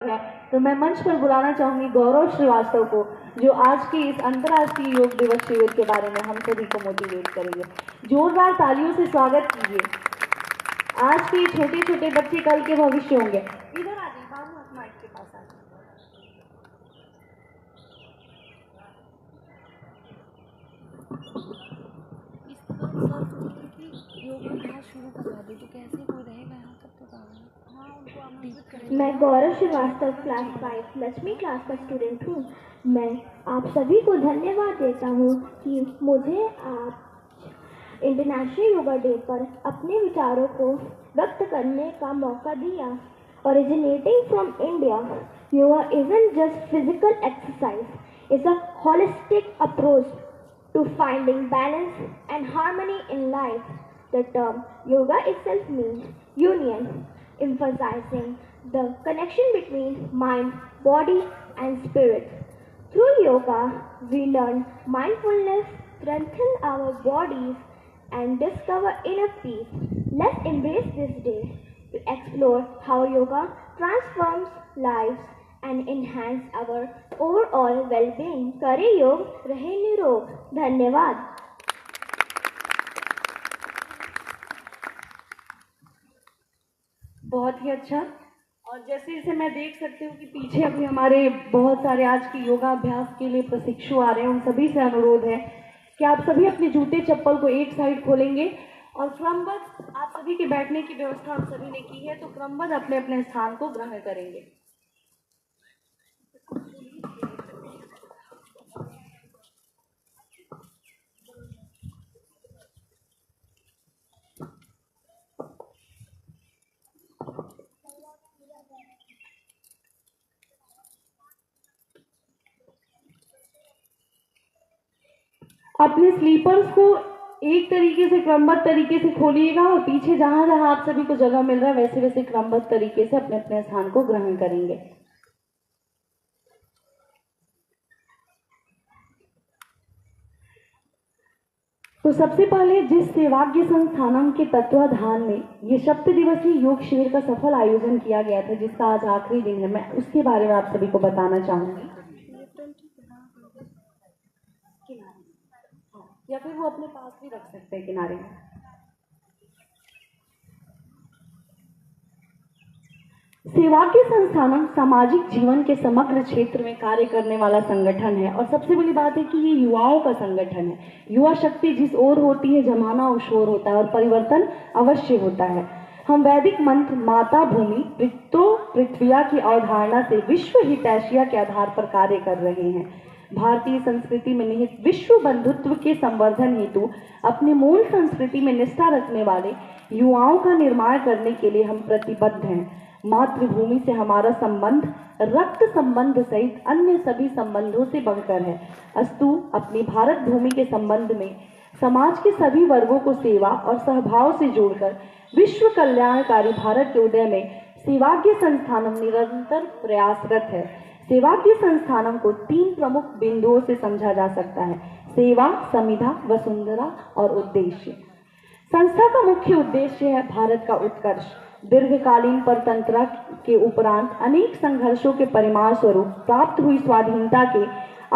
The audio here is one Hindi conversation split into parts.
है तो मैं मंच पर बुलाना चाहूंगी गौरव श्रीवास्तव को, जो आज के इस अंतर्राष्ट्रीय योग दिवस शिविर के बारे में हम सभी को मोटिवेट करेंगे। जोरदार तालियों से स्वागत कीजिए। आज के छोटे छोटे बच्चे कल के भविष्य होंगे। इधर आ जाइए, बाबू माइक के पास आ जाइए। योग अभ्यास शुरू करवा दे तो कैसे कोई रहेगा यहाँ तब तो मैं गौरव श्रीवास्तव क्लास 5 लक्ष्मी क्लास का स्टूडेंट हूँ। मैं आप सभी को धन्यवाद देता हूँ कि मुझे आप इंटरनेशनल योगा डे पर अपने विचारों को व्यक्त करने का मौका दिया। Originating from India, yoga isn't just physical exercise, it's a holistic approach to finding balance and harmony in life. The term yoga itself means union, emphasizing the connection between mind, body, and spirit. Through yoga, we learn mindfulness, strengthen our bodies, and discover inner peace. Let's embrace this day to explore how yoga transforms lives and enhance our overall well-being. करें योग, रहे निरोग। धन्यवाद। बहुत ही अच्छा। और जैसे जैसे मैं देख सकती हूँ कि पीछे अभी हमारे बहुत सारे आज के योगाभ्यास के लिए प्रशिक्षु आ रहे हैं। उन सभी से अनुरोध है कि आप सभी अपने जूते चप्पल को एक साइड खोलेंगे और क्रमबद्ध आप सभी के बैठने की व्यवस्था हम सभी ने की है, तो क्रमबद्ध अपने अपने स्थान को ग्रहण करेंगे। अपने स्लीपर्स को एक तरीके से क्रमबद्ध तरीके से खोलिएगा और पीछे जहां जहां आप सभी को जगह मिल रहा है वैसे वैसे क्रमबद्ध तरीके से अपने अपने स्थान को ग्रहण करेंगे। तो सबसे पहले जिस सेवाग्य संस्थानम के तत्वाधान में ये सप्त दिवसीय योग शिविर का सफल आयोजन किया गया था, जिसका आज आखिरी दिन है, मैं उसके बारे में आप सभी को बताना चाहूंगी। या फिर वो अपने पास भी रख सकते हैं किनारे में। सेवाग्य संस्थानम सामाजिक जीवन के समग्र क्षेत्र में कार्य करने वाला संगठन है और सबसे बड़ी बात है कि ये युवाओं का संगठन है। युवा शक्ति जिस ओर होती है जमाना उस ओर होता है और परिवर्तन अवश्य होता है। हम वैदिक मंत्र माता भूमि पित्रो पृथ्विया की अवधारणा से विश्व हितैषिया के आधार पर कार्य कर रहे हैं। भारतीय संस्कृति में निहित विश्व बंधुत्व के संवर्धन हेतु अपने मूल संस्कृति में निष्ठा रखने वाले युवाओं का निर्माण करने के लिए हम प्रतिबद्ध हैं। मातृभूमि से हमारा संबंध रक्त संबंध सहित अन्य सभी संबंधों से बढ़कर है। अस्तु अपनी भारत भूमि के संबंध में समाज के सभी वर्गों को सेवा और सहभाव से जोड़कर विश्व कल्याणकारी भारत के उदय में सेवाग्य संस्थानम निरंतर प्रयासरत है। सेवाग्य संस्थानम को 3 प्रमुख बिंदुओं से समझा जा सकता है: सेवा, समिधा, वसुंधरा और उद्देश्य। संस्था का मुख्य उद्देश्य है भारत का उत्कर्ष। दीर्घकालीन परतंत्रा के उपरांत अनेक संघर्षों के परिणाम स्वरूप प्राप्त हुई स्वाधीनता के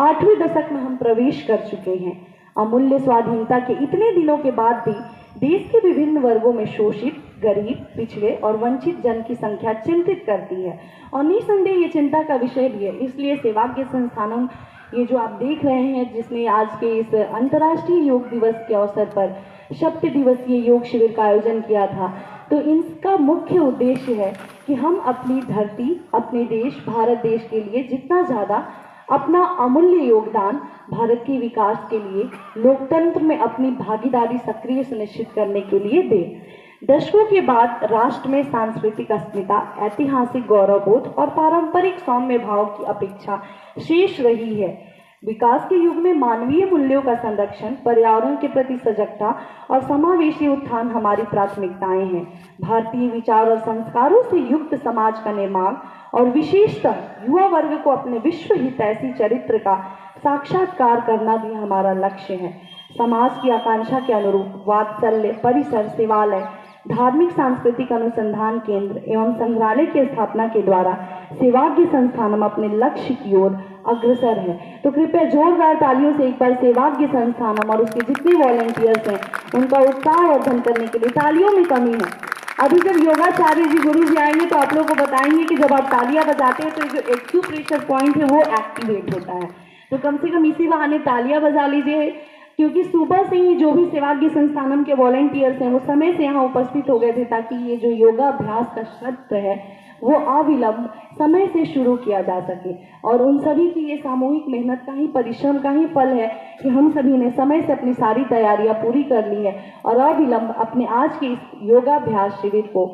8वें दशक में हम प्रवेश कर चुके हैं। अमूल्य स्वाधीनता के इतने दिनों के बाद भी देश के विभिन्न वर्गों में शोषित, गरीब, पिछड़े और वंचित जन की संख्या चिंतित करती है और निसंदेह ये चिंता का विषय भी है। इसलिए सेवाग्य संस्थानम ये जो आप देख रहे हैं, जिसने आज के इस अंतर्राष्ट्रीय योग दिवस के अवसर पर सप्त दिवसीय योग शिविर का आयोजन किया था, तो इसका मुख्य उद्देश्य है कि हम अपनी धरती, अपने देश भारत देश के लिए जितना ज़्यादा अपना अमूल्य योगदान भारत के विकास के लिए, लोकतंत्र में अपनी भागीदारी सक्रिय सुनिश्चित करने के लिए दें। दशकों के बाद राष्ट्र में सांस्कृतिक अस्मिता, ऐतिहासिक गौरवबोध और पारंपरिक सौम्य भाव की अपेक्षा शेष रही है। विकास के युग में मानवीय मूल्यों का संरक्षण, पर्यावरण के प्रति सजगता और समावेशी उत्थान हमारी प्राथमिकताएं हैं। भारतीय विचार और संस्कारों से युक्त समाज का निर्माण और विशेषतः युवा वर्ग को अपने विश्व हितैषी चरित्र का साक्षात्कार करना भी हमारा लक्ष्य है। समाज की आकांक्षा के अनुरूप वात्सल्य, परिसर, शिवालय, धार्मिक सांस्कृतिक अनुसंधान केंद्र एवं संग्रहालय की स्थापना के द्वारा सेवाग्य संस्थानम अपने लक्ष्य की ओर अग्रसर है। तो कृपया जोरदार तालियों से एक बार सेवाग्य संस्थानम और उसके जितने वॉलंटियर्स हैं उनका उत्साहवर्धन करने के लिए, तालियों में कमी है। अभी जब योगाचार्य जी गुरु जी आएंगे तो आप लोगों को बताएंगे कि जब आप तालियां बजाते हैं तो जो एक्यूप्रेशर पॉइंट है वो एक्टिवेट होता है। तो कम से कम इसी बहाने तालियां बजा लीजिए, क्योंकि सुबह से ही जो भी सेवाग्य संस्थानम के वॉलंटियर्स हैं वो समय से यहाँ उपस्थित हो गए थे, ताकि ये जो योगाभ्यास का सत्र है वो अविलंब समय से शुरू किया जा सके। और उन सभी की ये सामूहिक मेहनत का ही, परिश्रम का ही फल है कि हम सभी ने समय से अपनी सारी तैयारियां पूरी कर ली है और अविलंब अपने आज के इस योगाभ्यास शिविर को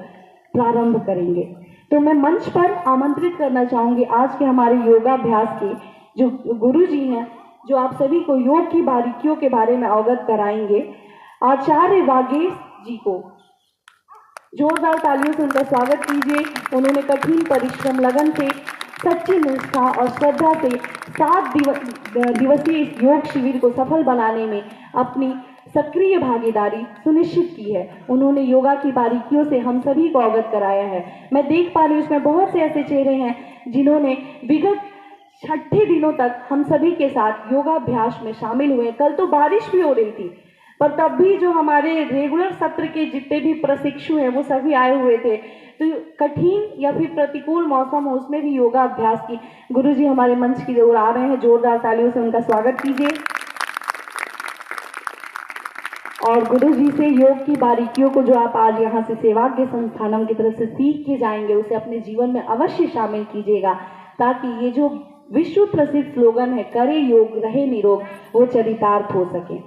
प्रारंभ करेंगे। तो मैं मंच पर आमंत्रित करना चाहूंगी आज के हमारे योगाभ्यास के जो गुरु जी हैं, जो आप सभी को योग की बारीकियों के बारे में अवगत कराएंगे, आचार्य वागेश जी को जोरदार तालियों से उनका स्वागत कीजिए। उन्होंने कठिन परिश्रम, लगन से, सच्ची निष्ठा और श्रद्धा से 7 दिवसीय इस योग शिविर को सफल बनाने में अपनी सक्रिय भागीदारी सुनिश्चित की है। उन्होंने योगा की बारीकियों से हम सभी को अवगत कराया है। मैं देख पा रही हूँ इसमें बहुत से ऐसे चेहरे हैं जिन्होंने विगत 6 दिनों तक हम सभी के साथ योगाभ्यास में शामिल हुए। कल तो बारिश भी हो रही थी, पर तब भी जो हमारे रेगुलर सत्र के जितने भी प्रशिक्षु हैं वो सभी आए हुए थे। तो कठिन या फिर प्रतिकूल मौसम हो उसमें भी योगाभ्यास की गुरु जी हमारे मंच की ओर आ रहे हैं। जोरदार तालियों से उनका स्वागत कीजिए और गुरु जी से योग की बारीकियों को जो आप आज यहाँ से सेवाग्य संस्थानम की तरफ से सीख के जाएंगे उसे अपने जीवन में अवश्य शामिल कीजिएगा, ताकि ये जो विश्व प्रसिद्ध स्लोगन है करे योग रहे निरोग वो चरितार्थ हो सके।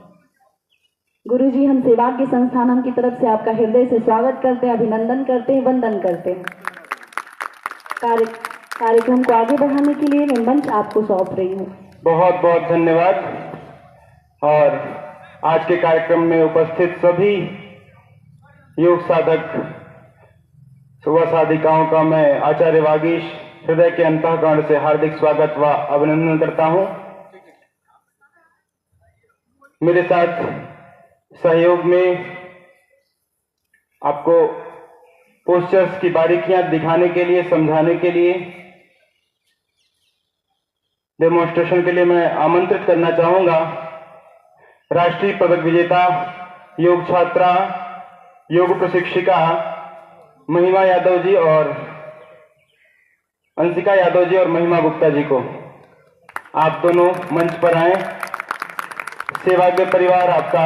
गुरु जी, हम सेवाग्य संस्थानम की तरफ से आपका हृदय से स्वागत करते हैं, अभिनंदन करते हैं, वंदन करते हैं। कार्यक्रम को आगे बढ़ाने के लिए मैं मंच आपको सौंप रही हूँ। बहुत बहुत धन्यवाद। और आज के कार्यक्रम में उपस्थित सभी योग साधक सुबह साधिकाओं का मैं आचार्य वागीश हृदय के अंतःकरण से हार्दिक स्वागत व अभिनंदन करता हूँ। मेरे साथ सहयोग में आपको पोस्चर्स की बारीकियां दिखाने के लिए, समझाने के लिए, डेमोन्स्ट्रेशन के लिए मैं आमंत्रित करना चाहूंगा राष्ट्रीय पदक विजेता योग छात्रा, योग प्रशिक्षिका महिमा यादव जी और अंशिका यादव जी और महिमा गुप्ता जी को। आप दोनों मंच पर आए। सेवाग्य परिवार आपका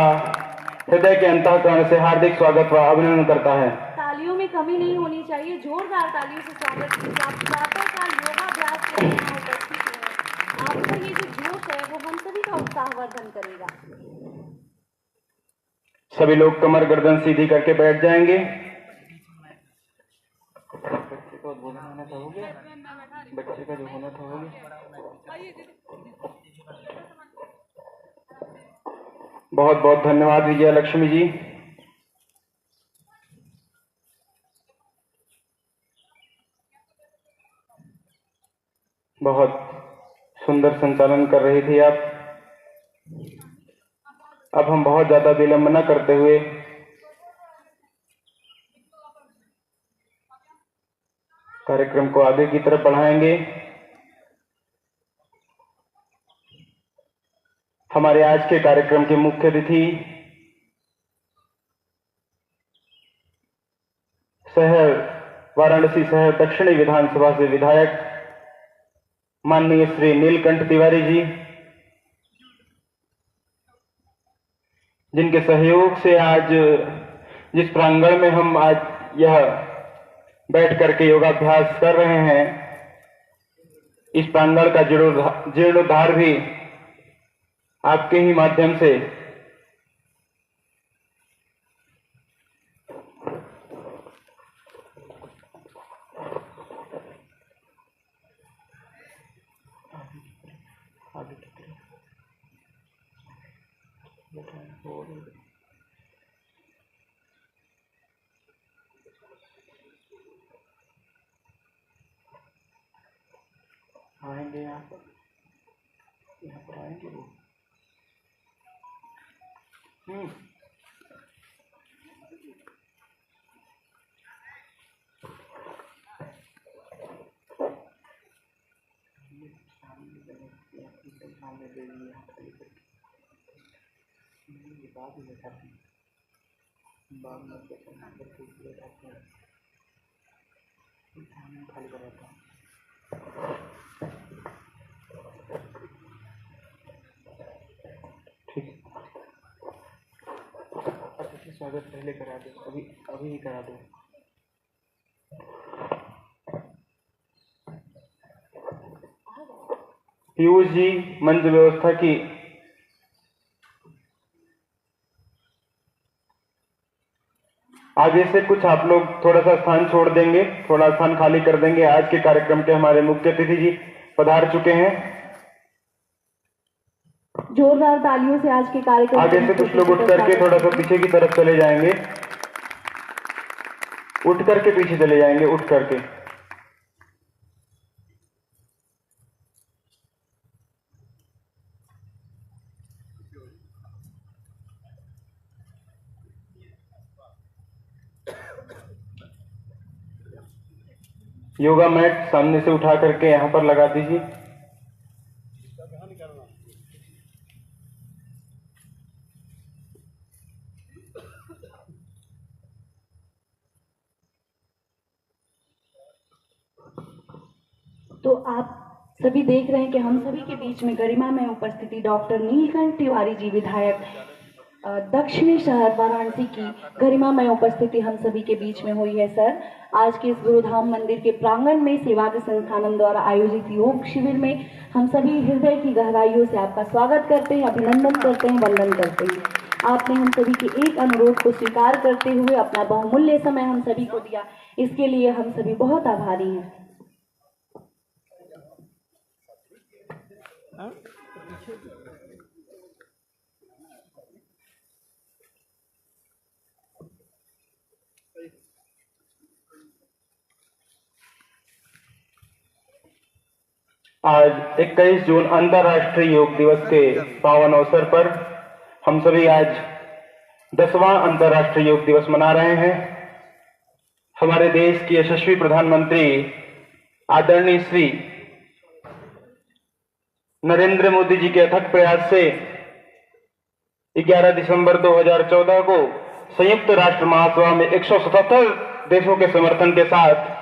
हृदय के अंतःकरण से हार्दिक स्वागत व अभिनंदन करता है। तालियों में कमी नहीं होनी चाहिए, जोरदार तालियों से स्वागत कीजिए। आप प्रातः काल योगाभ्यास के लिए यहाँ उपस्थित हैं। आपका ये जो जोश है वो हम सभी का उत्साहवर्धन करेगा। सभी लोग कमर गर्दन सीधी करके बैठ जाएंगे। बच्चे का जो होना था होगा। बहुत बहुत धन्यवाद विजया लक्ष्मी जी। बहुत सुंदर संचालन कर रही थी आप। अब हम बहुत ज्यादा विलंब न करते हुए कार्यक्रम को आगे की तरफ बढ़ाएंगे। हमारे आज के कार्यक्रम के मुख्य अतिथि शहर वाराणसी शहर दक्षिणी विधानसभा से विधायक माननीय श्री नीलकंठ तिवारी जी, जिनके सहयोग से आज जिस प्रांगण में हम आज यह बैठ करके योगाभ्यास कर रहे हैं, इस प्रांगण का जीर्णोद्धार भी आपके ही माध्यम से आएंगे। यहाँ पर आएंगे वो। सामने दे दिए ये बात ही बैठाते हैं बाद में बैठाते हैं खाली कराता हूँ। ठीक है, अतिथि स्वागत पहले करा दो, अभी ही करा दो। पीयूष जी मंच व्यवस्था की आगे से कुछ आप लोग थोड़ा सा स्थान छोड़ देंगे, थोड़ा स्थान खाली कर देंगे। आज के कार्यक्रम के हमारे मुख्य अतिथि जी पधार चुके हैं। जोरदार तालियों से आज के कार्यक्रम आगे से कुछ लोग उठ करके थोड़ा सा पीछे की तरफ चले जाएंगे, उठ करके पीछे चले जाएंगे, उठ करके। योगा मैट सामने से उठा करके यहां पर लगा दीजिए। तो आप सभी देख रहे हैं कि हम सभी के बीच में गरिमा में उपस्थिति डॉक्टर नीलकंठ तिवारी जी विधायक दक्षिणी शहर वाराणसी की गरिमा में उपस्थिति हम सभी के बीच में हुई है। सर, आज के इस गुरुधाम मंदिर के प्रांगण में सेवा के संस्थानम द्वारा आयोजित योग शिविर में हम सभी हृदय की गहराइयों से आपका स्वागत करते हैं, अभिनंदन करते हैं, वंदन करते हैं। आपने हम सभी के एक अनुरोध को स्वीकार करते हुए अपना बहुमूल्य समय हम सभी को दिया, इसके लिए हम सभी बहुत आभारी हैं। आज 21 जून अंतर्राष्ट्रीय योग दिवस के पावन अवसर पर हम सभी आज 10वां अंतर्राष्ट्रीय योग दिवस मना रहे हैं। हमारे देश की यशस्वी प्रधानमंत्री आदरणीय श्री नरेंद्र मोदी जी के अथक प्रयास से 11 दिसंबर 2014 को संयुक्त राष्ट्र महासभा में 177 देशों के समर्थन के साथ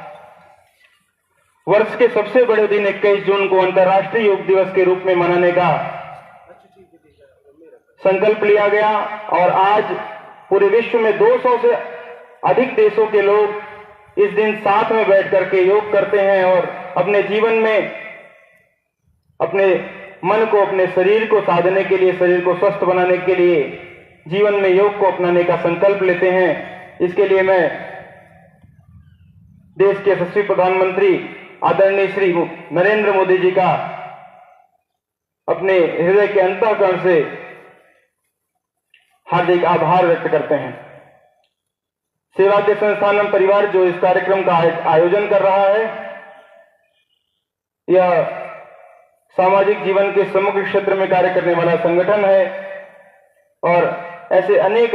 वर्ष के सबसे बड़े दिन 21 जून को अंतर्राष्ट्रीय योग दिवस के रूप में मनाने का संकल्प लिया गया और आज पूरे विश्व में 200 से अधिक देशों के लोग इस दिन साथ में बैठ करके योग करते हैं और अपने जीवन में अपने मन को, अपने शरीर को साधने के लिए, शरीर को स्वस्थ बनाने के लिए जीवन में योग को अपनाने का संकल्प लेते हैं। इसके लिए मैं देश के यशस्वी प्रधानमंत्री आदरणीय श्री नरेंद्र मोदी जी का अपने हृदय के अंतःकरण से हार्दिक आभार व्यक्त करते हैं। सेवा के संस्थानम परिवार जो इस कार्यक्रम का आयोजन कर रहा है, यह सामाजिक जीवन के समग्र क्षेत्र में कार्य करने वाला संगठन है और ऐसे अनेक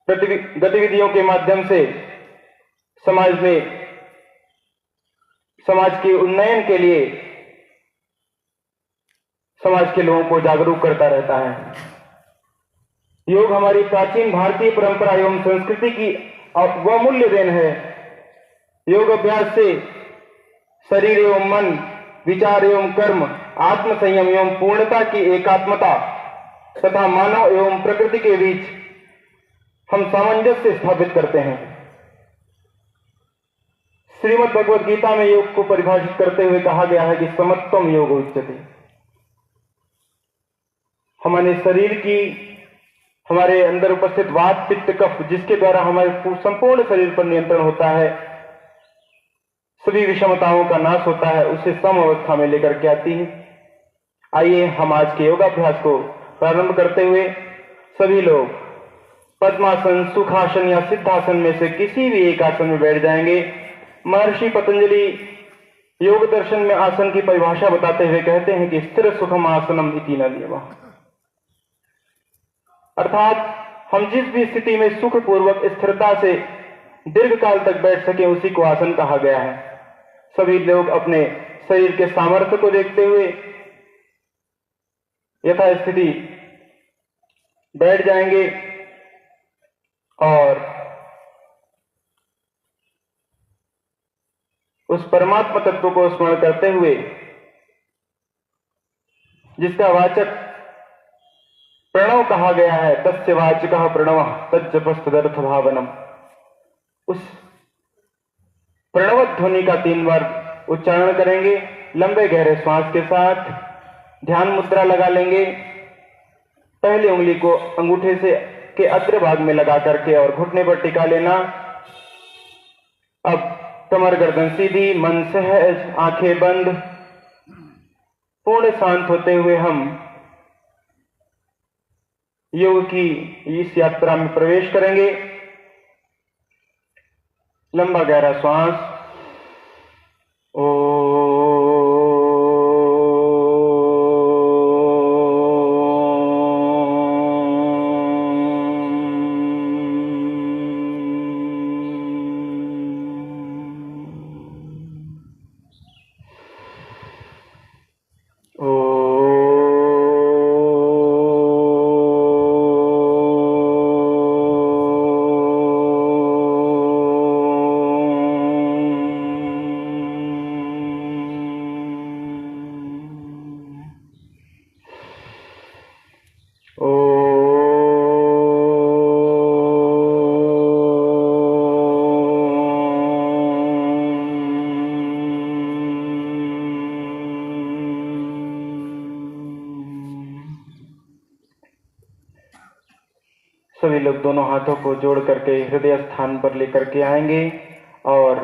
गतिविधियों के माध्यम से समाज के उन्नयन के लिए समाज के लोगों को जागरूक करता रहता है। योग हमारी प्राचीन भारतीय परंपरा एवं संस्कृति की बहुमूल्य देन है। योग अभ्यास से शरीर एवं मन, विचार एवं कर्म, आत्म संयम एवं पूर्णता की एकात्मता तथा मानव एवं प्रकृति के बीच हम सामंजस्य स्थापित करते हैं। श्रीमद् भगवद गीता में योग को परिभाषित करते हुए कहा गया है कि समत्वम योग उच्यते। हमारे शरीर की, हमारे अंदर उपस्थित वात, पित्त, कफ, जिसके द्वारा हमारे संपूर्ण शरीर पर नियंत्रण होता है, सभी विषमताओं का नाश होता है, उसे सम अवस्था में लेकर के आती है। आइए हम आज के योगाभ्यास को प्रारंभ करते हुए सभी लोग पद्मासन, सुखासन या सिद्धासन में से किसी भी एक आसन में बैठ जाएंगे। महर्षि पतंजलि योग दर्शन में आसन की परिभाषा बताते हुए कहते हैं कि स्थिर सुखम आसनम इति न नियमः, अर्थात हम जिस भी स्थिति में सुख पूर्वक स्थिरता से दीर्घ काल तक बैठ सके उसी को आसन कहा गया है। सभी लोग अपने शरीर के सामर्थ्य को देखते हुए यथास्थिति बैठ जाएंगे और उस परमात्मा तत्व को स्मरण करते हुए, जिसका वाचक प्रणव कहा गया है, तस्य वाचकः प्रणवः तज्जपस्तदर्थ भावनम, उस प्रणव ध्वनि का 3 बार उच्चारण करेंगे। लंबे गहरे श्वास के साथ ध्यान मुद्रा लगा लेंगे। पहली उंगली को अंगूठे से के अग्र भाग में लगा करके और घुटने पर टिका लेना। अब कमर गर्दन सीधी, मन सहज, आंखें बंद, पूर्ण शांत होते हुए हम योग की इस यात्रा में प्रवेश करेंगे। लंबा गहरा श्वास। सभी लोग दोनों हाथों को जोड़ करके हृदय स्थान पर लेकर के आएंगे और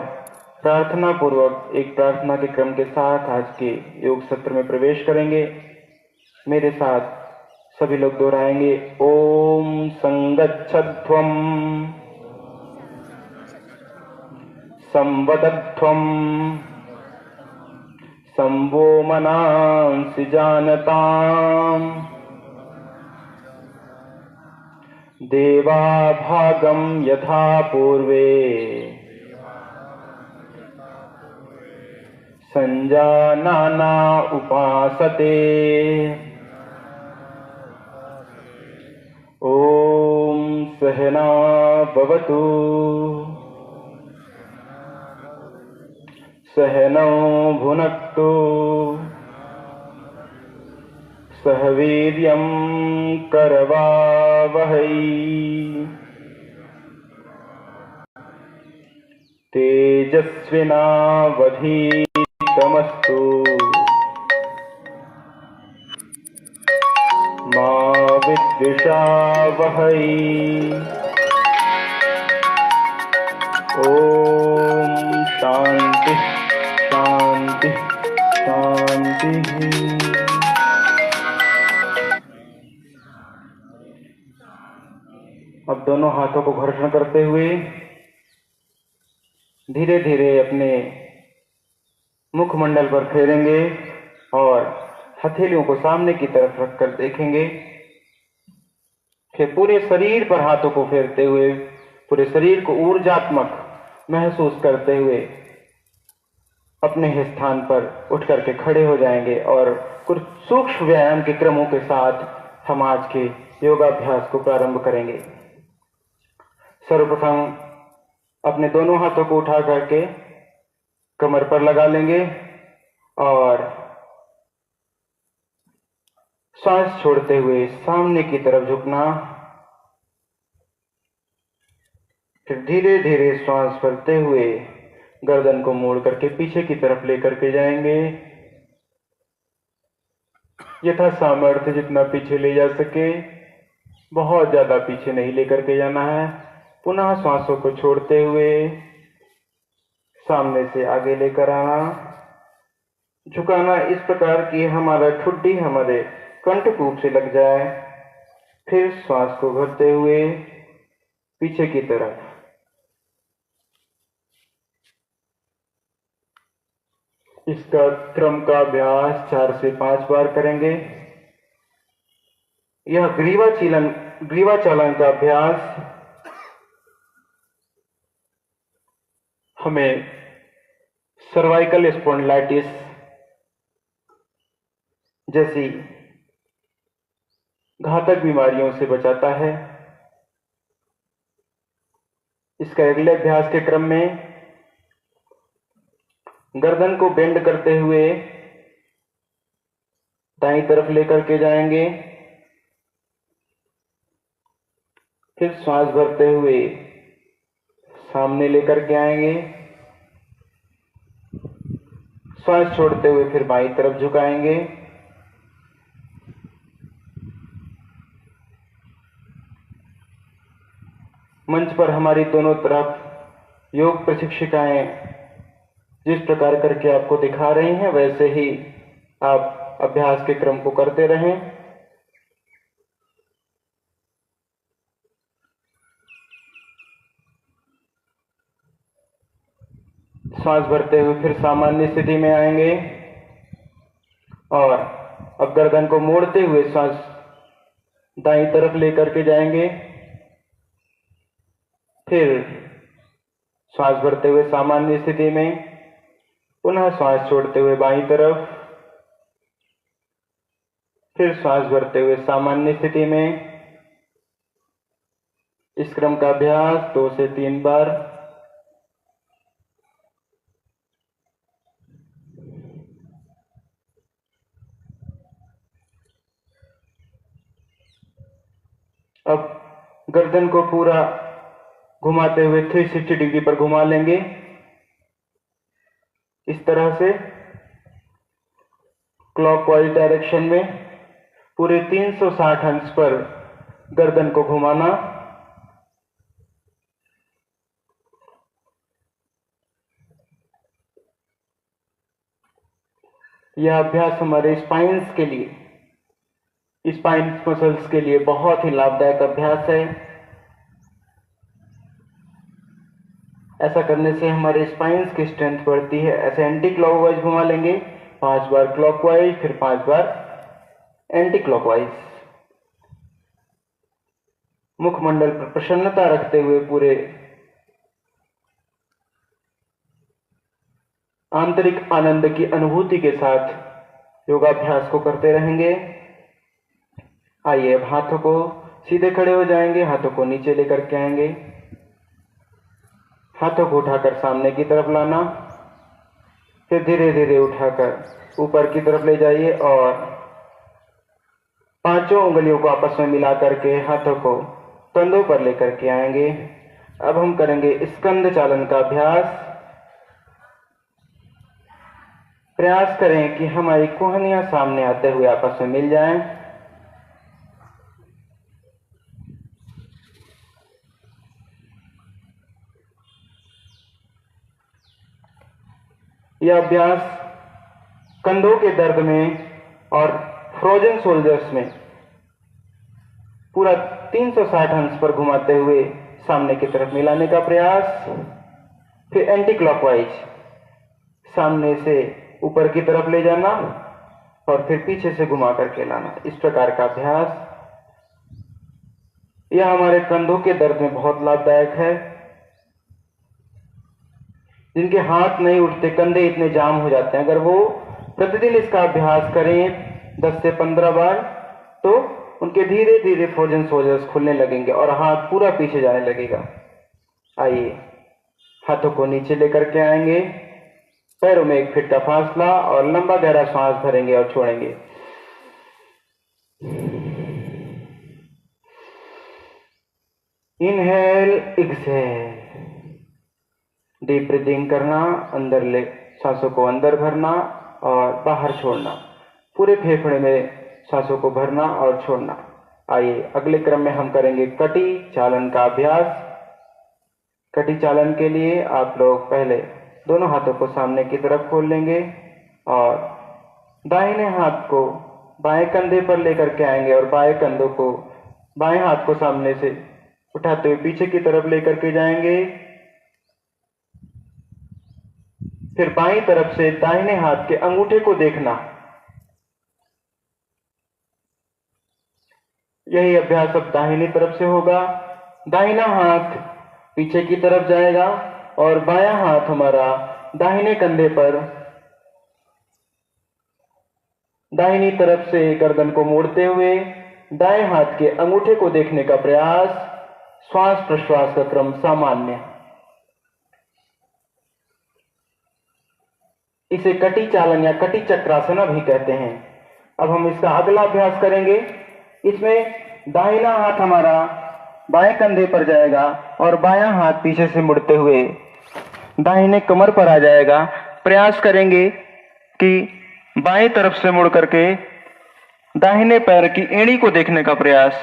प्रार्थना पूर्वक एक प्रार्थना के क्रम के साथ आज के योग सत्र में प्रवेश करेंगे। मेरे साथ सभी लोग दोहराएंगे। ओम संगच्छध्वम संवदध्वम संवो मनांसि जानताम् देवा भागम यथा पूर्वे संजानाना उपासते। ओम सहना भवतु सहनौ भुनक्तु सह वीर्यं करवावहै तेजस्विनावधीतमस्तु मा विद्विषावहै। ओम शांति शांति शांति। अब दोनों हाथों को घर्षण करते हुए धीरे धीरे अपने मुखमंडल पर फेरेंगे और हथेलियों को सामने की तरफ रखकर देखेंगे। फिर पूरे शरीर पर हाथों को फेरते हुए पूरे शरीर को ऊर्जात्मक महसूस करते हुए अपने स्थान पर उठ करके खड़े हो जाएंगे और कुछ सूक्ष्म व्यायाम के क्रमों के साथ हम आज के योगाभ्यास को प्रारंभ करेंगे। सर्वप्रथम अपने दोनों हाथों को उठा करके कमर पर लगा लेंगे और सांस छोड़ते हुए सामने की तरफ झुकना। फिर धीरे धीरे श्वास भरते हुए गर्दन को मोड़ करके पीछे की तरफ लेकर के जाएंगे। यथा सामर्थ्य जितना पीछे ले जा सके, बहुत ज्यादा पीछे नहीं लेकर के जाना है। पुनः श्वासों को छोड़ते हुए सामने से आगे लेकर आना, झुकाना इस प्रकार कि हमारा ठुड्डी हमारे कंठकूप से लग जाए। फिर श्वास को भरते हुए पीछे की तरफ। इसका क्रम का अभ्यास 4 से 5 बार करेंगे। यह ग्रीवा चालन का अभ्यास हमें सर्वाइकल स्पॉन्डिलाइटिस जैसी घातक बीमारियों से बचाता है। इसका अगले अभ्यास के क्रम में गर्दन को बेंड करते हुए दाईं तरफ लेकर के जाएंगे, फिर श्वास भरते हुए सामने लेकर के आएंगे, श्वास छोड़ते हुए फिर बाईं तरफ झुकाएंगे। मंच पर हमारी दोनों तरफ योग प्रशिक्षिकाएं जिस प्रकार करके आपको दिखा रही हैं, वैसे ही आप अभ्यास के क्रम को करते रहें। श्वास भरते हुए फिर सामान्य स्थिति में आएंगे और अब गर्दन को मोड़ते हुए श्वास दाईं तरफ लेकर के जाएंगे, फिर श्वास भरते हुए सामान्य स्थिति में, पुनः श्वास छोड़ते हुए बाईं तरफ, फिर श्वास भरते हुए सामान्य स्थिति में। इस क्रम का अभ्यास 2 से 3 बार। अब गर्दन को पूरा घुमाते हुए 360 डिग्री पर घुमा लेंगे, इस तरह से क्लॉकवाइज डायरेक्शन में पूरे 360 अंश पर गर्दन को घुमाना। यह अभ्यास हमारे स्पाइन्स के लिए, स्पाइन मसल्स के लिए बहुत ही लाभदायक अभ्यास है। ऐसा करने से हमारे स्पाइन्स की स्ट्रेंथ बढ़ती है। ऐसे एंटी क्लॉकवाइज घुमा लेंगे, 5 बार क्लॉकवाइज, फिर 5 बार एंटी क्लॉकवाइज। मुखमंडल पर प्रसन्नता रखते हुए पूरे आंतरिक आनंद की अनुभूति के साथ योगाभ्यास को करते रहेंगे। आइए अब हाथों को सीधे खड़े हो जाएंगे, हाथों को नीचे लेकर के आएंगे, हाथों को उठाकर सामने की तरफ लाना, फिर धीरे धीरे उठाकर ऊपर की तरफ ले जाइए और 5 उंगलियों को आपस में मिला करके हाथों को कंधों पर लेकर के आएंगे। अब हम करेंगे स्कंद चालन का अभ्यास। प्रयास करें कि हमारी कोहनियां सामने आते हुए आपस में मिल जाएं। यह अभ्यास कंधों के दर्द में और फ्रोजन शोल्डर्स में पूरा 360 अंश पर घुमाते हुए सामने की तरफ मिलाने का प्रयास। फिर एंटी क्लॉकवाइज सामने से ऊपर की तरफ ले जाना और फिर पीछे से घुमा करके लाना। इस प्रकार का अभ्यास यह हमारे कंधों के दर्द में बहुत लाभदायक है। जिनके हाथ नहीं उठते, कंधे इतने जाम हो जाते हैं, अगर वो प्रतिदिन इसका अभ्यास करें 10 से 15 बार, तो उनके धीरे धीरे फ्रोजन शोल्डर्स खुलने लगेंगे और हाथ पूरा पीछे जाने लगेगा। आइए हाथों को नीचे लेकर के आएंगे, पैरों में 1 फीट का फासला और लंबा गहरा सांस भरेंगे और छोड़ेंगे। इनहेल, एक्सहेल, डीप ब्रीदिंग करना, अंदर ले सांसों को अंदर भरना और बाहर छोड़ना, पूरे फेफड़े में सांसों को भरना और छोड़ना। आइए अगले क्रम में हम करेंगे कटी चालन का अभ्यास। कटी चालन के लिए आप लोग पहले दोनों हाथों को सामने की तरफ खोल लेंगे और दाहिने हाथ को बाएं कंधे पर लेकर के आएंगे और बाएं कंधों को, बाएं हाथ को सामने से उठाते हुए पीछे की तरफ लेकर के जाएंगे। फिर बाईं तरफ से दाहिने हाथ के अंगूठे को देखना। यही अभ्यास अब दाहिनी तरफ से होगा। दाहिना हाथ पीछे की तरफ जाएगा और बायां हाथ हमारा दाहिने कंधे पर दाहिनी तरफ से गर्दन को मोड़ते हुए दाएं हाथ के अंगूठे को देखने का प्रयास। श्वास प्रश्वास का क्रम सामान्य। इसे कटी चालन या कटी चक्रासना भी कहते हैं। अब हम इसका अगला अभ्यास करेंगे। इसमें दाहिना हाथ हमारा बाएं कंधे पर जाएगा और बायां हाथ पीछे से मुड़ते हुए दाहिने कमर पर आ जाएगा। प्रयास करेंगे कि बाएं तरफ से मुड़ करके दाहिने पैर की एड़ी को देखने का प्रयास।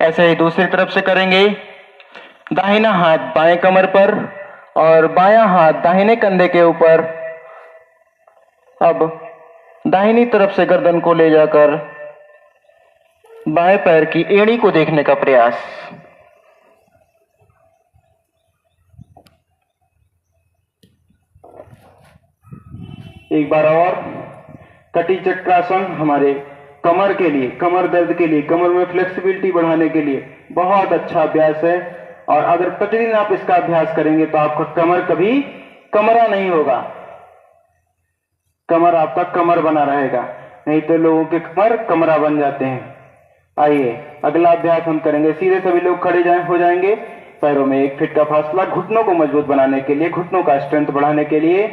ऐसे ही दूसरी तरफ से करेंगे। दाहिना हाथ बाएं कमर पर और बायां हाथ दाहिने कंधे के ऊपर। अब दाहिनी तरफ से गर्दन को ले जाकर बाएं पैर की एड़ी को देखने का प्रयास। एक बार और। कटी चक्रासन हमारे कमर के लिए, कमर दर्द के लिए, कमर में फ्लेक्सिबिलिटी बढ़ाने के लिए बहुत अच्छा अभ्यास है। और अगर प्रतिदिन आप इसका अभ्यास करेंगे तो आपका कमर कभी कमरा नहीं होगा। कमर आपका कमर बना रहेगा, नहीं तो लोगों के कमर कमरा बन जाते हैं। आइए अगला अभ्यास हम करेंगे। सीधे सभी लोग खड़े हो जाएंगे। पैरों में 1 फीट का फासला, घुटनों को मजबूत बनाने के लिए, घुटनों का स्ट्रेंथ बढ़ाने के लिए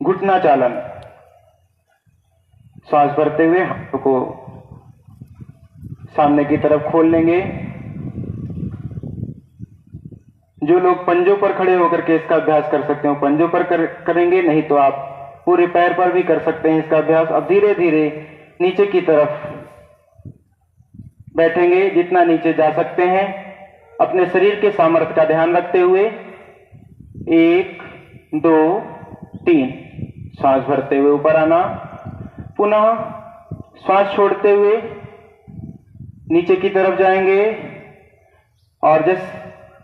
घुटना चालन। सांस भरते हुए हाथों को सामने की तरफ खोल लेंगे। जो लोग पंजों पर खड़े होकर के इसका अभ्यास कर सकते हो पंजों पर करेंगे, नहीं तो आप पूरे पैर पर भी कर सकते हैं इसका अभ्यास। अब धीरे धीरे नीचे की तरफ बैठेंगे, जितना नीचे जा सकते हैं, अपने शरीर के सामर्थ्य का ध्यान रखते हुए। 1 2 3 सांस भरते हुए ऊपर आना, पुनः श्वास छोड़ते हुए नीचे की तरफ जाएंगे। और जिस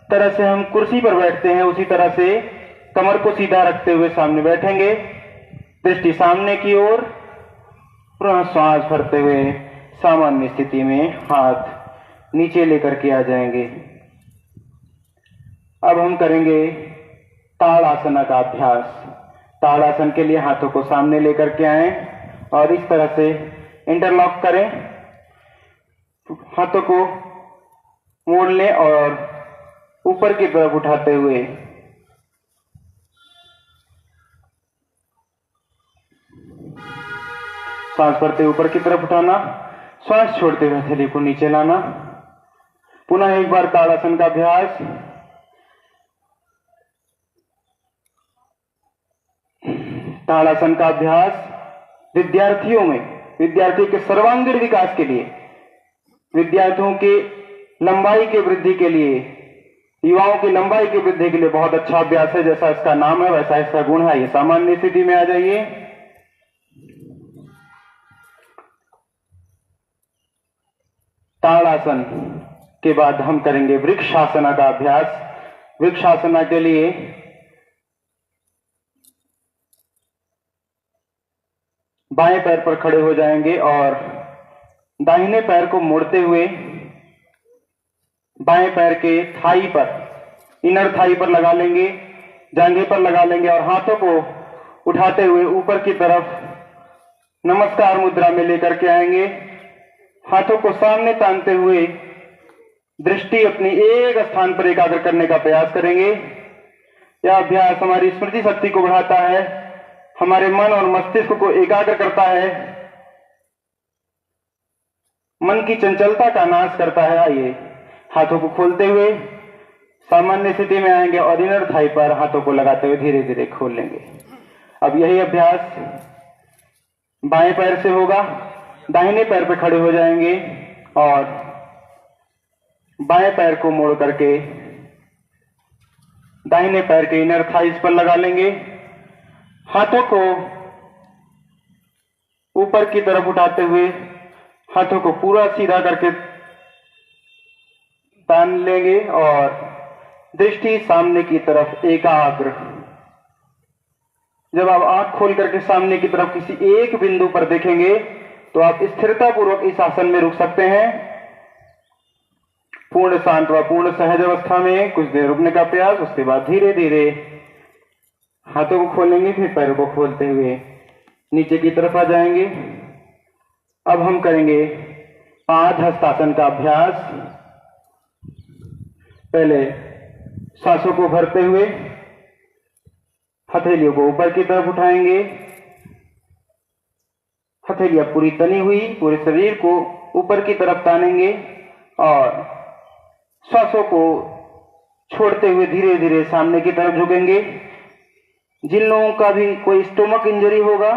तरह से हम कुर्सी पर बैठते हैं उसी तरह से कमर को सीधा रखते हुए सामने बैठेंगे, दृष्टि सामने की ओर। पुनः श्वास भरते हुए सामान्य स्थिति में हाथ नीचे लेकर के आ जाएंगे। अब हम करेंगे ताड़ासना का अभ्यास। ताड़ासन के लिए हाथों को सामने लेकर के आए और इस तरह से इंटरलॉक करें। हाथों को मोड़ लें और ऊपर की तरफ उठाते हुए सांस भरते ऊपर की तरफ उठाना, श्वास छोड़ते हुए हथेली को नीचे लाना। पुनः एक बार ताड़ासन का अभ्यास। ताड़ासन का अभ्यास विद्यार्थियों के सर्वांगीण विकास के लिए, विद्यार्थियों की लंबाई के वृद्धि के लिए, युवाओं की लंबाई की वृद्धि के लिए बहुत अच्छा अभ्यास है। जैसा इसका नाम है वैसा इसका गुण है। ये सामान्य स्थिति में आ जाइए। ताड़ासन के बाद हम करेंगे वृक्षासना का अभ्यास। वृक्षासना के लिए बाएं पैर पर खड़े हो जाएंगे और दाहिने पैर को मोड़ते हुए बाएं पैर के थाई पर, इनर थाई पर लगा लेंगे, जांघे पर लगा लेंगे और हाथों को उठाते हुए ऊपर की तरफ नमस्कार मुद्रा में लेकर के आएंगे। हाथों को सामने तानते हुए दृष्टि अपनी एक स्थान पर एकाग्र करने का प्रयास करेंगे। यह अभ्यास हमारी स्मृति शक्ति को बढ़ाता है, हमारे मन और मस्तिष्क को एकाग्र करता है, मन की चंचलता का नाश करता है। आइए हाथों को खोलते हुए सामान्य स्थिति में आएंगे और इनर थाई पर हाथों को लगाते हुए धीरे धीरे खोल लेंगे। अब यही अभ्यास बाएं पैर से होगा। दाहिने पैर पर खड़े हो जाएंगे और बाएं पैर को मोड़ करके दाहिने पैर के इनर थाइस पर लगा लेंगे। हाथों को ऊपर की तरफ उठाते हुए हाथों को पूरा सीधा करके तान लेंगे और दृष्टि सामने की तरफ एकाग्र। जब आप आंख खोल करके सामने की तरफ किसी एक बिंदु पर देखेंगे तो आप स्थिरता पूर्वक इस आसन में रुक सकते हैं। पूर्ण शांत व पूर्ण सहज अवस्था में कुछ देर रुकने का प्रयास, उसके बाद धीरे धीरे हाथों को खोलेंगे, फिर पैरों को खोलते हुए नीचे की तरफ आ जाएंगे। अब हम करेंगे पाद हस्तासन का अभ्यास। पहले सांसों को भरते हुए हथेलियों को ऊपर की तरफ उठाएंगे। हथेलियां पूरी तनी हुई पूरे शरीर को ऊपर की तरफ तानेंगे और सांसों को छोड़ते हुए धीरे धीरे सामने की तरफ झुकेंगे। जिन लोगों का भी कोई स्टोमक इंजरी होगा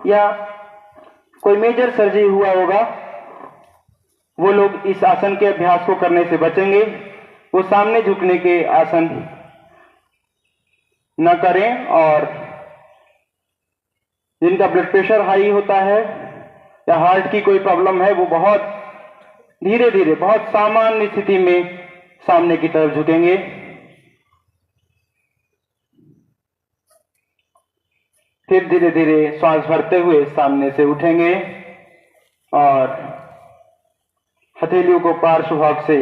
या कोई मेजर सर्जरी हुआ होगा, वो लोग इस आसन के अभ्यास को करने से बचेंगे। वो सामने झुकने के आसन न करें। और जिनका ब्लड प्रेशर हाई होता है या हार्ट की कोई प्रॉब्लम है, वो बहुत धीरे धीरे, बहुत सामान्य स्थिति में सामने की तरफ झुकेंगे। फिर धीरे धीरे श्वास भरते हुए सामने से उठेंगे और हथेलियों को पार्श्व भाग से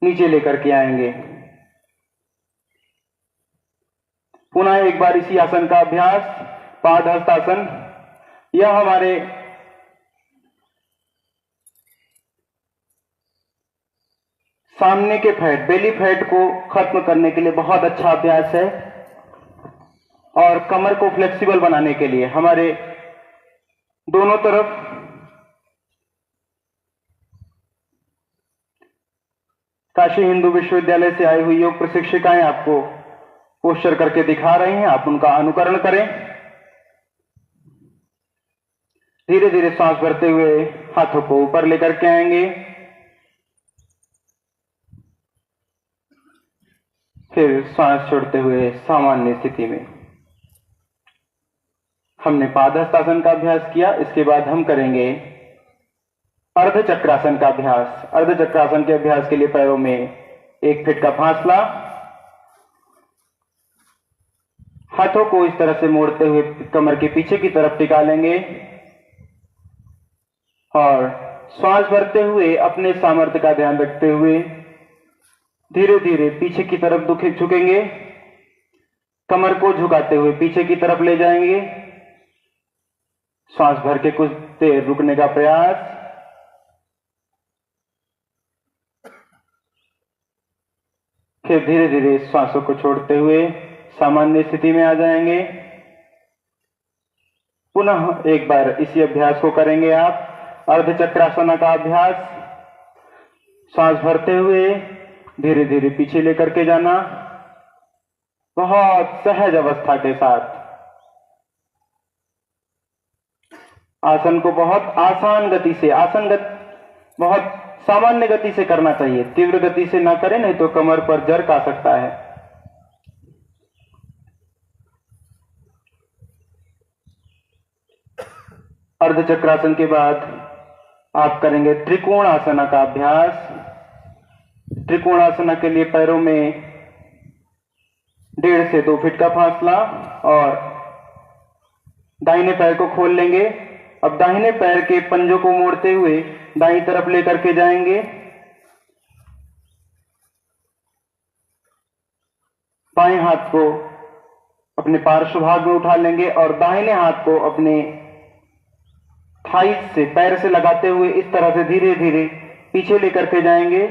नीचे लेकर के आएंगे। पुनः एक बार इसी आसन का अभ्यास, पाद हस्तासन। यह हमारे सामने के फैट, बेली फैट को खत्म करने के लिए बहुत अच्छा अभ्यास है और कमर को फ्लेक्सिबल बनाने के लिए हमारे दोनों तरफ काशी हिंदू विश्वविद्यालय से आई हुई योग प्रशिक्षिकाएं आपको पोस्चर करके दिखा रही हैं। आप उनका अनुकरण करें। धीरे धीरे सांस भरते हुए हाथों को ऊपर लेकर के आएंगे। फिर सांस छोड़ते हुए सामान्य स्थिति में। हमने पाद हस्तासन का अभ्यास किया। इसके बाद हम करेंगे अर्ध चक्रासन का अभ्यास। अर्ध चक्रासन के अभ्यास के लिए पैरों में 1 फीट का फासला, हाथों को इस तरह से मोड़ते हुए कमर के पीछे की तरफ टिका लेंगे और श्वास भरते हुए अपने सामर्थ्य का ध्यान रखते हुए धीरे धीरे पीछे की तरफ झुकेंगे। कमर को झुकाते हुए पीछे की तरफ ले जाएंगे। श्वास भर के कुछ देर रुकने का प्रयास। फिर धीरे धीरे श्वासों को छोड़ते हुए सामान्य स्थिति में आ जाएंगे। पुनः एक बार इसी अभ्यास को करेंगे आप, अर्ध चक्रासन का अभ्यास। श्वास भरते हुए धीरे धीरे पीछे लेकर के जाना, बहुत सहज अवस्था के साथ। आसन को बहुत आसान गति से, बहुत सामान्य गति से करना चाहिए। तीव्र गति से ना करें, नहीं तो कमर पर जर्क आ सकता है। अर्ध चक्रासन के बाद आप करेंगे त्रिकोण आसन का अभ्यास। त्रिकोण आसन के लिए पैरों में 1.5 से 2 फीट का फासला और दाहिने पैर को खोल लेंगे। अब दाहिने पैर के पंजों को मोड़ते हुए दाईं तरफ लेकर के जाएंगे। बाएं हाथ को अपने पार्श्व भाग में उठा लेंगे और दाहिने हाथ को अपने थाइस से, पैर से लगाते हुए इस तरह से धीरे धीरे पीछे लेकर के जाएंगे।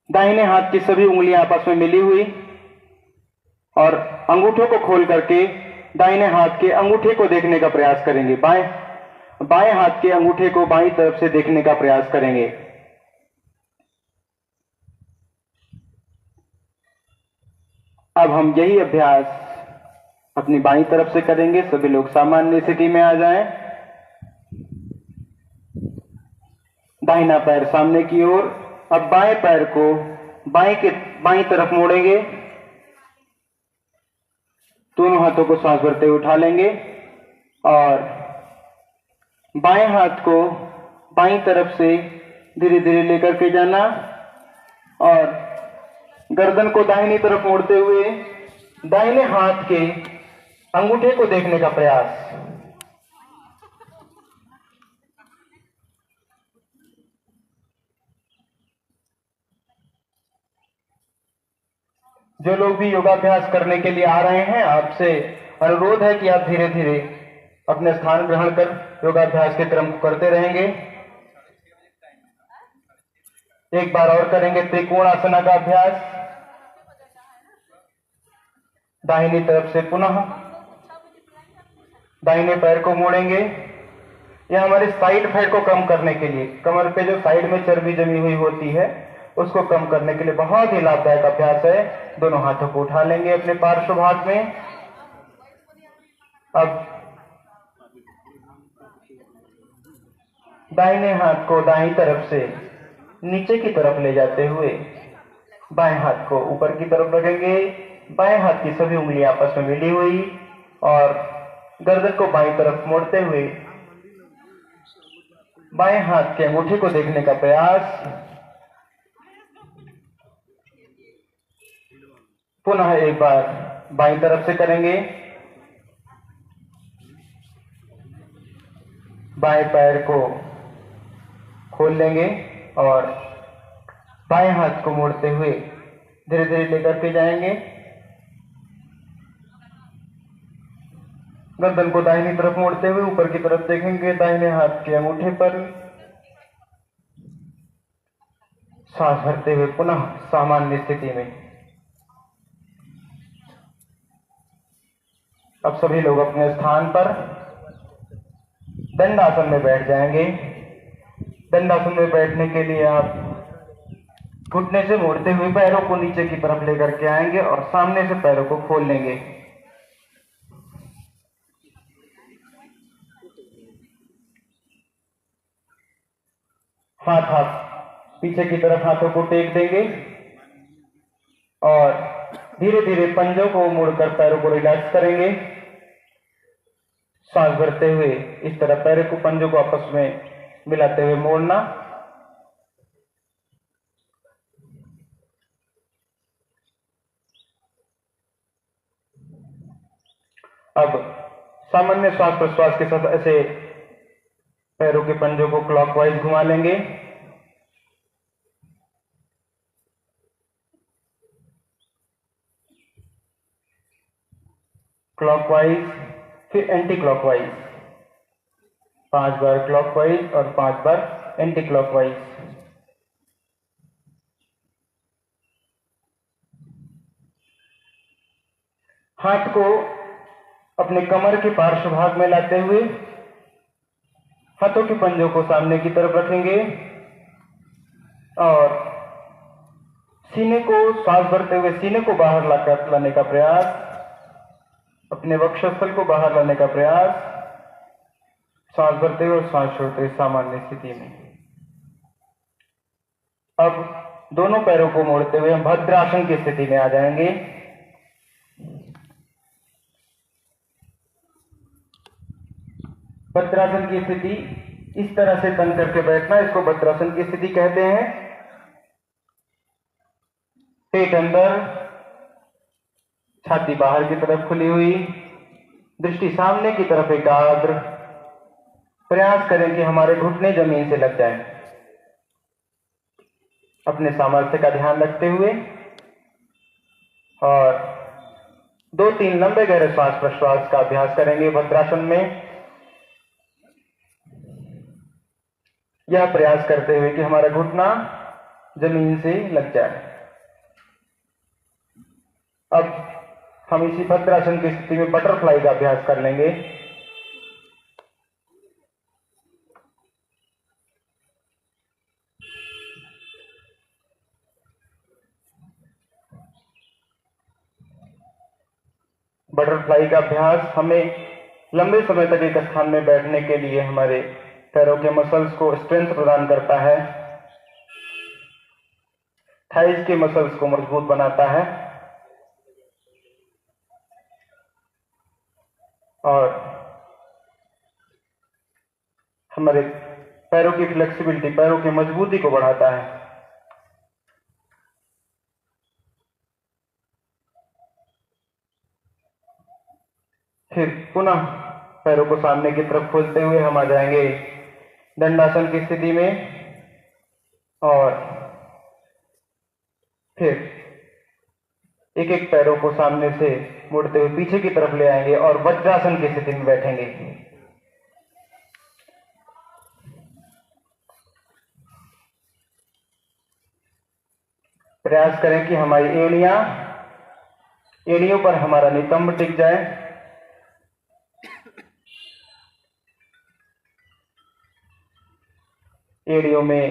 दाहिने हाथ की सभी उंगलियां आपस में मिली हुई और अंगूठों को खोल करके दाहिने हाथ के अंगूठे को देखने का प्रयास करेंगे। बाएं हाथ के अंगूठे को बाईं तरफ से देखने का प्रयास करेंगे। अब हम यही अभ्यास अपनी बाईं तरफ से करेंगे। सभी लोग सामान्य स्थिति में आ जाएं। दाहिना पैर सामने की ओर। अब बाएं पैर को बाईं तरफ मोड़ेंगे। दोनों हाथों को सांस भरते हुए उठा लेंगे और बाएं हाथ को बाईं तरफ से धीरे धीरे लेकर के जाना और गर्दन को दाहिनी तरफ मोड़ते हुए दाहिने हाथ के अंगूठे को देखने का प्रयास। जो लोग भी योगाभ्यास करने के लिए आ रहे हैं, आपसे अनुरोध है कि आप धीरे धीरे अपने स्थान ग्रहण कर योगाभ्यास के क्रम को करते रहेंगे। एक बार और करेंगे त्रिकोण आसना का अभ्यास। दाहिनी तरफ से पुनः दाहिने पैर को मोड़ेंगे। यह हमारे साइड फैट को कम करने के लिए, कमर पे जो साइड में चर्बी जमी हुई होती है उसको कम करने के लिए बहुत ही लाभदायक अभ्यास है। दोनों हाथों को उठा लेंगे अपने पार्श्व भाग में। अब दाहिने हाथ को दाहिनी तरफ से नीचे की तरफ ले जाते हुए बाएं हाथ को ऊपर की तरफ रखेंगे। बाएं हाथ की सभी उंगलियां आपस में मिली हुई और गर्दन को बाईं तरफ मोड़ते हुए बाएं हाथ के अंगूठे को देखने का प्रयास। पुनः एक बार बाईं तरफ से करेंगे। बाएं पैर को खोल लेंगे और बाएं हाथ को मोड़ते हुए धीरे धीरे लेकर के जाएंगे। गर्दन को दाहिनी तरफ मोड़ते हुए ऊपर की तरफ देखेंगे। दाहिने हाथ के अंगूठे पर सांस भरते हुए पुनः सामान्य स्थिति में। अब सभी लोग अपने स्थान पर दंडासन में बैठ जाएंगे। दंडासन में बैठने के लिए आप घुटने से मोड़ते हुए पैरों को नीचे की तरफ लेकर के आएंगे और सामने से पैरों को खोल लेंगे। हाथ पीछे की तरफ हाथों को टेक देंगे और धीरे धीरे पंजों को मोड़कर पैरों को रिलैक्स करेंगे। सांस भरते हुए इस तरह पैरों को पंजों को आपस में मिलाते हुए मोड़ना। अब सामान्य श्वास प्रश्वास के साथ ऐसे पैरों के पंजों को क्लॉकवाइज घुमा लेंगे। क्लॉकवाइज फिर एंटी क्लॉकवाइज। 5 बार क्लॉकवाइज और 5 बार एंटी क्लॉकवाइज। हाथ को अपने कमर के पार्श्व भाग में लाते हुए हाथों के पंजों को सामने की तरफ रखेंगे और सीने को सांस भरते हुए सीने को बाहर लाने का प्रयास, अपने वक्षस्थल को बाहर लाने का प्रयास। सांस भरते हुए और सांस छोड़ते हुए सामान्य स्थिति में। अब दोनों पैरों को मोड़ते हुए हम भद्रासन की स्थिति में आ जाएंगे। भद्रासन की स्थिति इस तरह से तन करके बैठना, इसको भद्रासन की स्थिति कहते हैं। पेट अंदर, छाती बाहर की तरफ खुली हुई, दृष्टि सामने की तरफ एकाग्र। प्रयास करें कि हमारे घुटने जमीन से लग जाएं। अपने सामर्थ्य का ध्यान रखते हुए और 2-3 लंबे गहरे श्वास प्रश्वास का अभ्यास करेंगे भद्रासन में। यह प्रयास करते हुए कि हमारा घुटना जमीन से लग जाए। अब हम इसी भद्रासन की स्थिति में बटरफ्लाई का अभ्यास कर लेंगे। बटरफ्लाई का अभ्यास हमें लंबे समय तक एक स्थान में बैठने के लिए हमारे पैरों के मसल्स को स्ट्रेंथ प्रदान करता है, थाइज के मसल्स को मजबूत बनाता है और हमारे पैरों की फ्लेक्सिबिलिटी, पैरों की मजबूती को बढ़ाता है। फिर पुनः पैरों को सामने की तरफ खोलते हुए हम आ जाएंगे दंडासन की स्थिति में और फिर एक एक पैरों को सामने से मुड़ते हुए पीछे की तरफ ले आएंगे और वज्रासन की स्थिति में बैठेंगे। प्रयास करें कि हमारी एड़ियों पर हमारा नितंब टिक जाए। एड़ियों में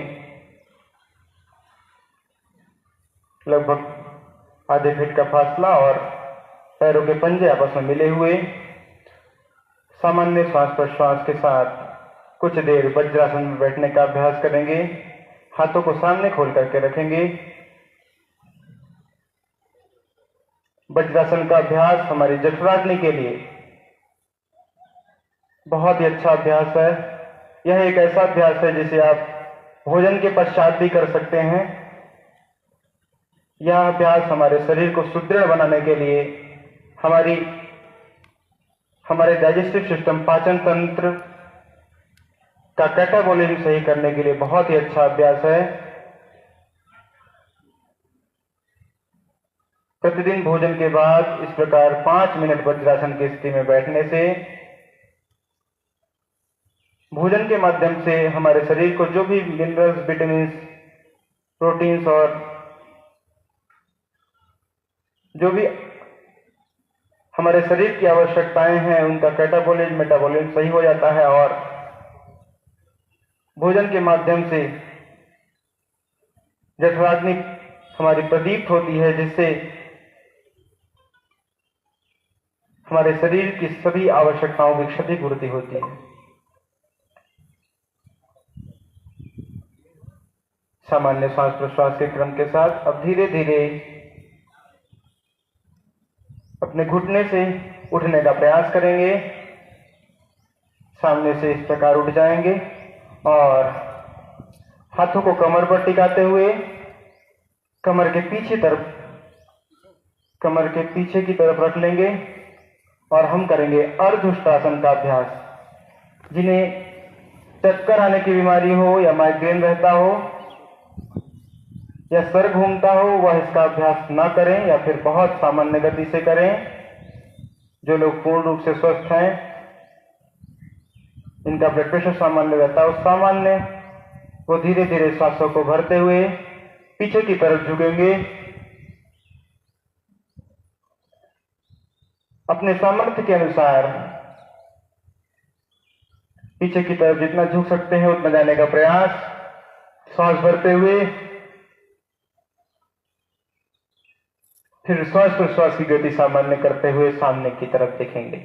लगभग आधे फीट का फासला और पैरों के पंजे आपस में मिले हुए सामान्य श्वास प्रश्वास के साथ कुछ देर वज्रासन में बैठने का अभ्यास करेंगे। हाथों को सामने खोल करके रखेंगे। वज्रासन का अभ्यास हमारी जठराग्नि के लिए बहुत ही अच्छा अभ्यास है। यह एक ऐसा अभ्यास है जिसे आप भोजन के पश्चात भी कर सकते हैं। यह अभ्यास हमारे शरीर को सुदृढ़ बनाने के लिए, हमारे डाइजेस्टिव सिस्टम, पाचन तंत्र का कैटाबॉलिज्म सही करने के लिए बहुत ही अच्छा अभ्यास है। प्रतिदिन भोजन के बाद इस प्रकार 5 मिनट वज्रासन की स्थिति में बैठने से भोजन के माध्यम से हमारे शरीर को जो भी मिनरल्स, विटामिन्स, प्रोटीन्स और जो भी हमारे शरीर की आवश्यकताएं हैं उनका कैटाबॉलिज्म, मेटाबॉलिज्म सही हो जाता है और भोजन के माध्यम से जठराग्नि हमारी प्रदीप्त होती है, जिससे हमारे शरीर की सभी आवश्यकताओं की क्षतिपूर्ति होती है। सामान्य श्वास प्रश्वास के क्रम के साथ अब धीरे धीरे अपने घुटने से उठने का प्रयास करेंगे। सामने से इस प्रकार उठ जाएंगे और हाथों को कमर पर टिकाते हुए कमर के पीछे की तरफ रख लेंगे और हम करेंगे अर्धउष्ट्रासन का अभ्यास। जिन्हें चक्कर आने की बीमारी हो या माइग्रेन रहता हो या सर घूमता हो, वह इसका अभ्यास ना करें या फिर बहुत सामान्य गति से करें। जो लोग पूर्ण रूप से स्वस्थ हैं, इनका ब्लड प्रेशर सामान्य रहता है, सामान्य वो धीरे धीरे सांसों को भरते हुए पीछे की तरफ झुकेंगे। अपने सामर्थ्य के अनुसार पीछे की तरफ जितना झुक सकते हैं उतना जाने का प्रयास। सांस भरते हुए फिर श्वास प्रश्वास की गति सामान्य करते हुए सामने की तरफ देखेंगे।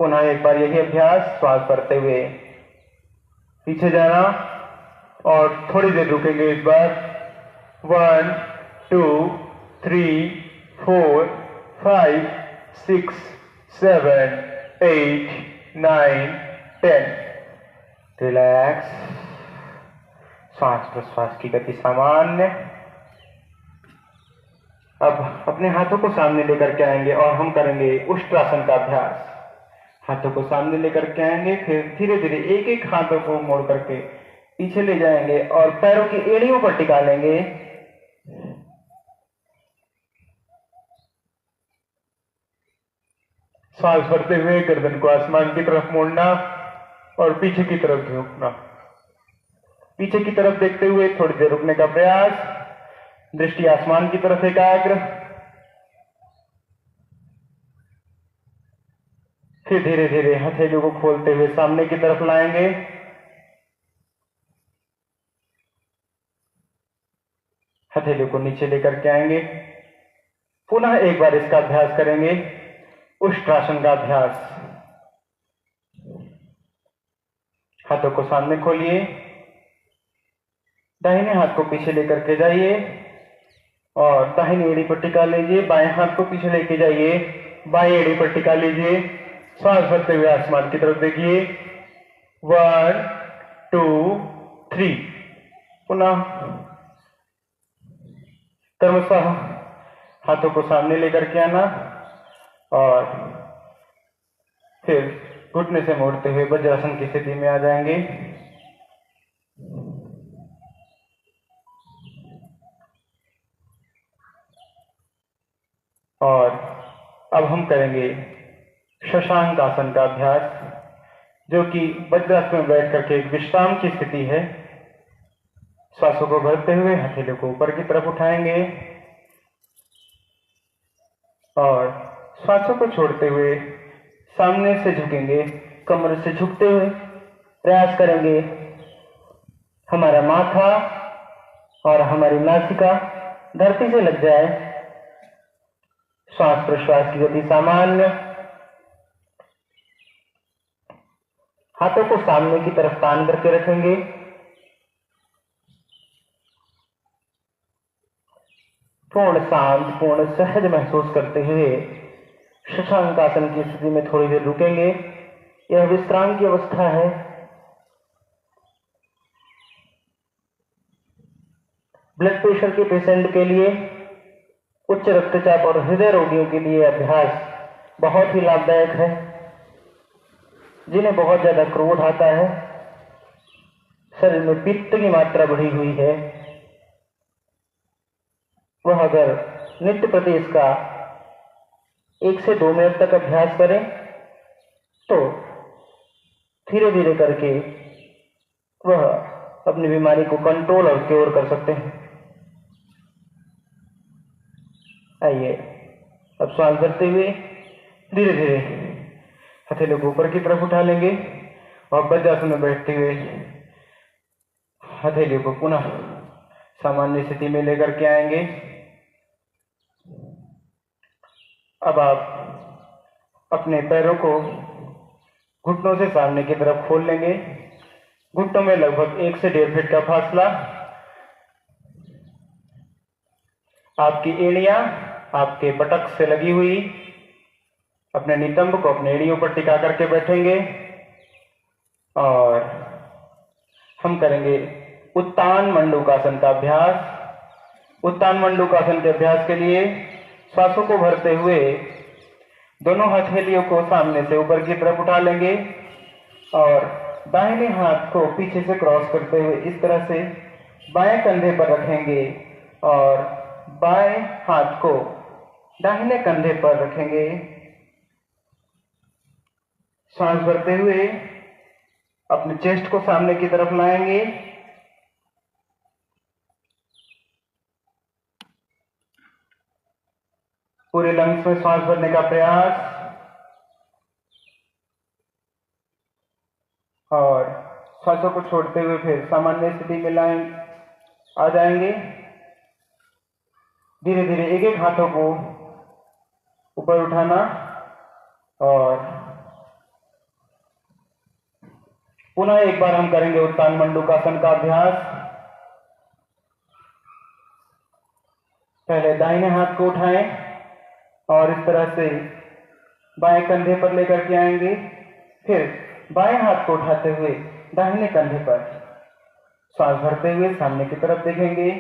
पुनः एक बार यही अभ्यास, श्वास भरते हुए पीछे जाना और थोड़ी देर रुकेंगे। इस बार 1 2 3 4 5 6 7 8 9 10। रिलैक्स। श्वास प्रश्वास की गति सामान्य। अब अपने हाथों को सामने लेकर के आएंगे और हम करेंगे उष्ट्रासन का अभ्यास। हाथों को सामने लेकर के आएंगे, फिर धीरे धीरे एक एक हाथों को मोड़ करके पीछे ले जाएंगे और पैरों की एड़ियों पर टिका लेंगे। सांस भरते हुए गर्दन को आसमान की तरफ मोड़ना और पीछे की तरफ झुकना। पीछे की तरफ देखते हुए थोड़ी देर रुकने का प्रयास। दृष्टि आसमान की तरफ एकाग्र। फिर धीरे धीरे हथेलियों को खोलते हुए सामने की तरफ लाएंगे। हथेलियों को नीचे लेकर के आएंगे। पुनः एक बार इसका अभ्यास करेंगे, उष्ट्रासन का अभ्यास। हाथों को सामने खोलिए, दाहिने हाथ को पीछे लेकर के जाइए और दाहिनी एड़ी पर टिका लीजिए। बाएं हाथ को पीछे लेके जाइए, बाएं एड़ी पर टिका लीजिए। सांस भरते हुए आसमान की तरफ देखिए। 1 2 3। पुनः क्रमशः हाथों को सामने लेकर के आना और फिर घुटने से मोड़ते हुए वज्रासन की स्थिति में आ जाएंगे। और अब हम करेंगे शशांक आसन का अभ्यास, जो कि वज्रासन में बैठ करके एक विश्राम की स्थिति है। श्वासों को भरते हुए हथेलियों को ऊपर की तरफ उठाएंगे और श्वासों को छोड़ते हुए सामने से झुकेंगे। कमर से झुकते हुए प्रयास करेंगे हमारा माथा और हमारी नासिका धरती से लग जाए। श्वास प्रश्वास की गति सामान्य। हाथों को सामने की तरफ तान करके रखेंगे। पूर्ण शांत, पूर्ण सहज महसूस करते हुए शशांक आसन की स्थिति में थोड़ी देर रुकेंगे। यह विश्राम की अवस्था है। ब्लड प्रेशर के पेशेंट के लिए, उच्च रक्तचाप और हृदय रोगियों के लिए अभ्यास बहुत ही लाभदायक है। जिन्हें बहुत ज्यादा क्रोध आता है, शरीर में पित्त की मात्रा बढ़ी हुई है, वह अगर नित्य प्रति इसका 1 से 2 मिनट तक अभ्यास करें तो धीरे धीरे करके वह अपनी बीमारी को कंट्रोल और क्योर कर सकते हैं। आइए अब श्वास भरते हुए धीरे धीरे हथेलियों को ऊपर की तरफ उठा लेंगे और वज्रासन में बैठते हुए हथेलियों को पुनः सामान्य स्थिति में लेकर के आएंगे। अब आप अपने पैरों को घुटनों से सामने की तरफ खोल लेंगे। घुटनों में लगभग 1 से 1.5 फीट का फासला। आपकी एड़ियां आपके पटक से लगी हुई। अपने नितंब को अपने एड़ियों पर टिका करके बैठेंगे और हम करेंगे उत्तान मंडूकासन का अभ्यास। उत्तान मंडूकासन के अभ्यास के लिए श्वासों को भरते हुए दोनों हथेलियों को सामने से ऊपर की तरफ उठा लेंगे और दाहिने हाथ को पीछे से क्रॉस करते हुए इस तरह से बाएं कंधे पर रखेंगे और बाएं हाथ को दाहिने कंधे पर रखेंगे। सांस भरते हुए अपने चेस्ट को सामने की तरफ लाएंगे। पूरे लंग्स में सांस भरने का प्रयास और श्वासों को छोड़ते हुए फिर सामान्य स्थिति में आ जाएंगे। धीरे धीरे एक एक हाथों को ऊपर उठाना और पुनः एक बार हम करेंगे उत्तान मंडूकासन का अभ्यास। पहले दाहिने हाथ को उठाएं और इस तरह से बाएं कंधे पर लेकर के आएंगे। फिर बाएं हाथ को उठाते हुए दाहिने कंधे पर श्वास भरते हुए सामने की तरफ देखेंगे।